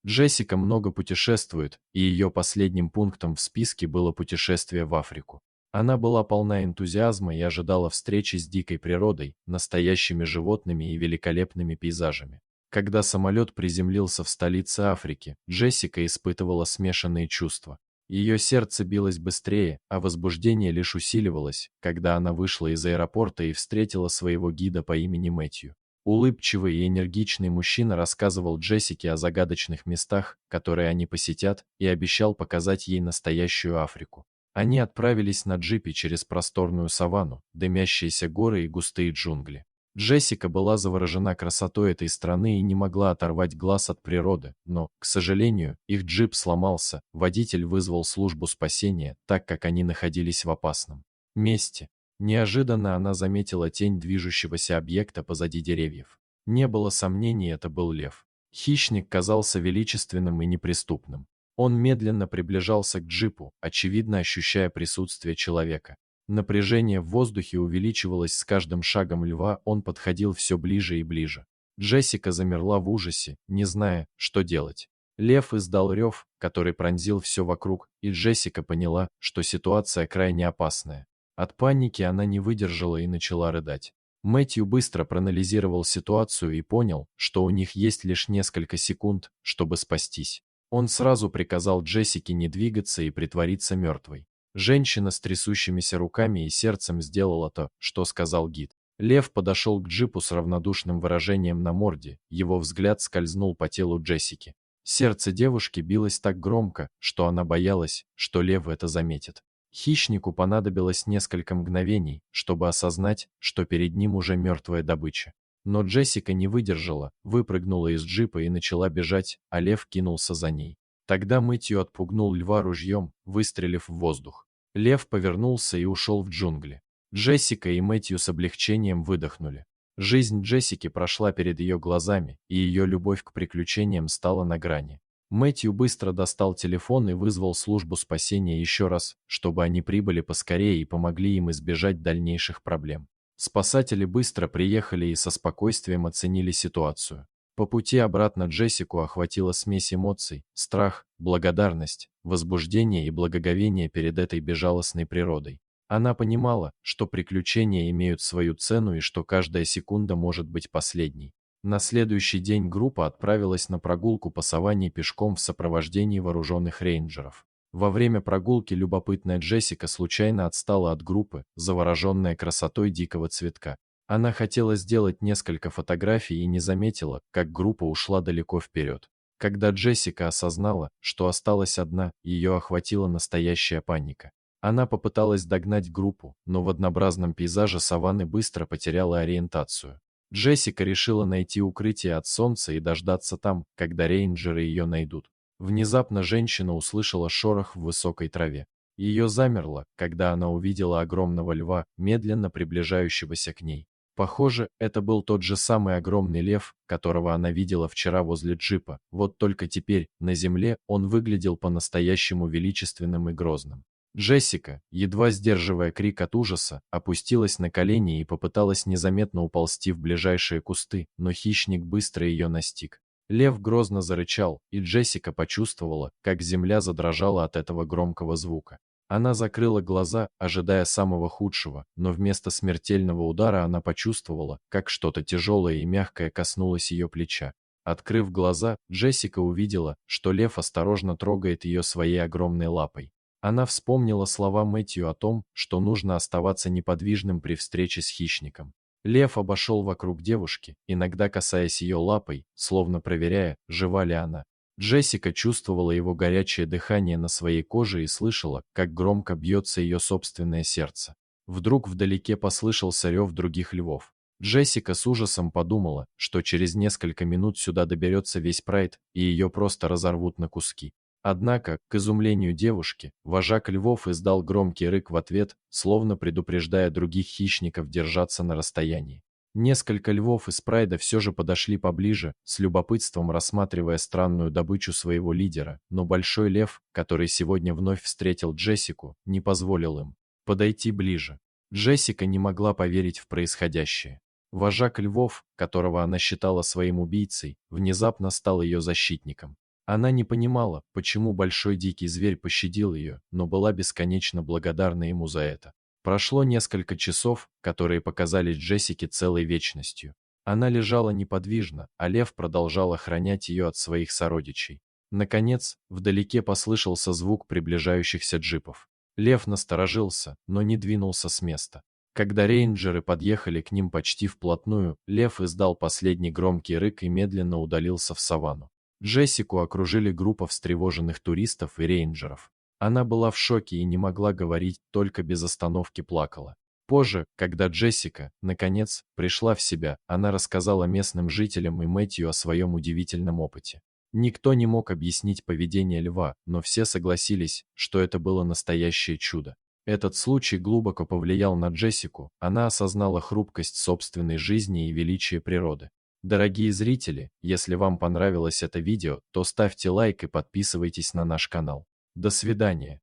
Джессика много путешествует, и ее последним пунктом в списке было путешествие в Африку. Она была полна энтузиазма и ожидала встречи с дикой природой, настоящими животными и великолепными пейзажами. Когда самолет приземлился в столице Африки, Джессика испытывала смешанные чувства. Ее сердце билось быстрее, а возбуждение лишь усиливалось, когда она вышла из аэропорта и встретила своего гида по имени Мэтью. Улыбчивый и энергичный мужчина рассказывал Джессике о загадочных местах, которые они посетят, и обещал показать ей настоящую Африку. Они отправились на джипе через просторную саванну, дымящиеся горы и густые джунгли. Джессика была заворожена красотой этой страны и не могла оторвать глаз от природы, но, к сожалению, их джип сломался, водитель вызвал службу спасения, так как они находились в опасном месте. Неожиданно она заметила тень движущегося объекта позади деревьев. Не было сомнений, это был лев. Хищник казался величественным и неприступным. Он медленно приближался к джипу, очевидно ощущая присутствие человека. Напряжение в воздухе увеличивалось с каждым шагом льва, он подходил все ближе и ближе. Джессика замерла в ужасе, не зная, что делать. Лев издал рев, который пронзил все вокруг, и Джессика поняла, что ситуация крайне опасная. От паники она не выдержала и начала рыдать. Мэтью быстро проанализировал ситуацию и понял, что у них есть лишь несколько секунд, чтобы спастись. Он сразу приказал Джессике не двигаться и притвориться мертвой. Женщина с трясущимися руками и сердцем сделала то, что сказал гид. Лев подошел к джипу с равнодушным выражением на морде, его взгляд скользнул по телу Джессики. Сердце девушки билось так громко, что она боялась, что лев это заметит. Хищнику понадобилось несколько мгновений, чтобы осознать, что перед ним уже мертвая добыча. Но Джессика не выдержала, выпрыгнула из джипа и начала бежать, а лев кинулся за ней. Тогда Мэтью отпугнул льва ружьем, выстрелив в воздух. Лев повернулся и ушел в джунгли. Джессика и Мэтью с облегчением выдохнули. Жизнь Джессики прошла перед ее глазами, и ее любовь к приключениям стала на грани. Мэтью быстро достал телефон и вызвал службу спасения еще раз, чтобы они прибыли поскорее и помогли им избежать дальнейших проблем. Спасатели быстро приехали и со спокойствием оценили ситуацию. По пути обратно Джессику охватила смесь эмоций: страх, благодарность, возбуждение и благоговение перед этой безжалостной природой. Она понимала, что приключения имеют свою цену и что каждая секунда может быть последней. На следующий день группа отправилась на прогулку по саванне пешком в сопровождении вооруженных рейнджеров. Во время прогулки любопытная Джессика случайно отстала от группы, завороженная красотой дикого цветка. Она хотела сделать несколько фотографий и не заметила, как группа ушла далеко вперед. Когда Джессика осознала, что осталась одна, ее охватила настоящая паника. Она попыталась догнать группу, но в однообразном пейзаже саванны быстро потеряла ориентацию. Джессика решила найти укрытие от солнца и дождаться там, когда рейнджеры ее найдут. Внезапно женщина услышала шорох в высокой траве. Ее замерло, когда она увидела огромного льва, медленно приближающегося к ней. Похоже, это был тот же самый огромный лев, которого она видела вчера возле джипа, вот только теперь, на земле, он выглядел по-настоящему величественным и грозным. Джессика, едва сдерживая крик от ужаса, опустилась на колени и попыталась незаметно уползти в ближайшие кусты, но хищник быстро ее настиг. Лев грозно зарычал, и Джессика почувствовала, как земля задрожала от этого громкого звука. Она закрыла глаза, ожидая самого худшего, но вместо смертельного удара она почувствовала, как что-то тяжелое и мягкое коснулось ее плеча. Открыв глаза, Джессика увидела, что лев осторожно трогает ее своей огромной лапой. Она вспомнила слова Мэтью о том, что нужно оставаться неподвижным при встрече с хищником. Лев обошел вокруг девушки, иногда касаясь ее лапой, словно проверяя, жива ли она. Джессика чувствовала его горячее дыхание на своей коже и слышала, как громко бьется ее собственное сердце. Вдруг вдалеке послышался рев других львов. Джессика с ужасом подумала, что через несколько минут сюда доберется весь прайд, и ее просто разорвут на куски. Однако, к изумлению девушки, вожак львов издал громкий рык в ответ, словно предупреждая других хищников держаться на расстоянии. Несколько львов из прайда все же подошли поближе, с любопытством рассматривая странную добычу своего лидера, но большой лев, который сегодня вновь встретил Джессику, не позволил им подойти ближе. Джессика не могла поверить в происходящее. Вожак львов, которого она считала своим убийцей, внезапно стал ее защитником. Она не понимала, почему большой дикий зверь пощадил ее, но была бесконечно благодарна ему за это. Прошло несколько часов, которые показались Джессике целой вечностью. Она лежала неподвижно, а лев продолжал охранять ее от своих сородичей. Наконец, вдалеке послышался звук приближающихся джипов. Лев насторожился, но не двинулся с места. Когда рейнджеры подъехали к ним почти вплотную, лев издал последний громкий рык и медленно удалился в саванну. Джессику окружили группа встревоженных туристов и рейнджеров. Она была в шоке и не могла говорить, только без остановки плакала. Позже, когда Джессика, наконец, пришла в себя, она рассказала местным жителям и Мэтью о своем удивительном опыте. Никто не мог объяснить поведение льва, но все согласились, что это было настоящее чудо. Этот случай глубоко повлиял на Джессику, она осознала хрупкость собственной жизни и величие природы. Дорогие зрители, если вам понравилось это видео, то ставьте лайк и подписывайтесь на наш канал. До свидания.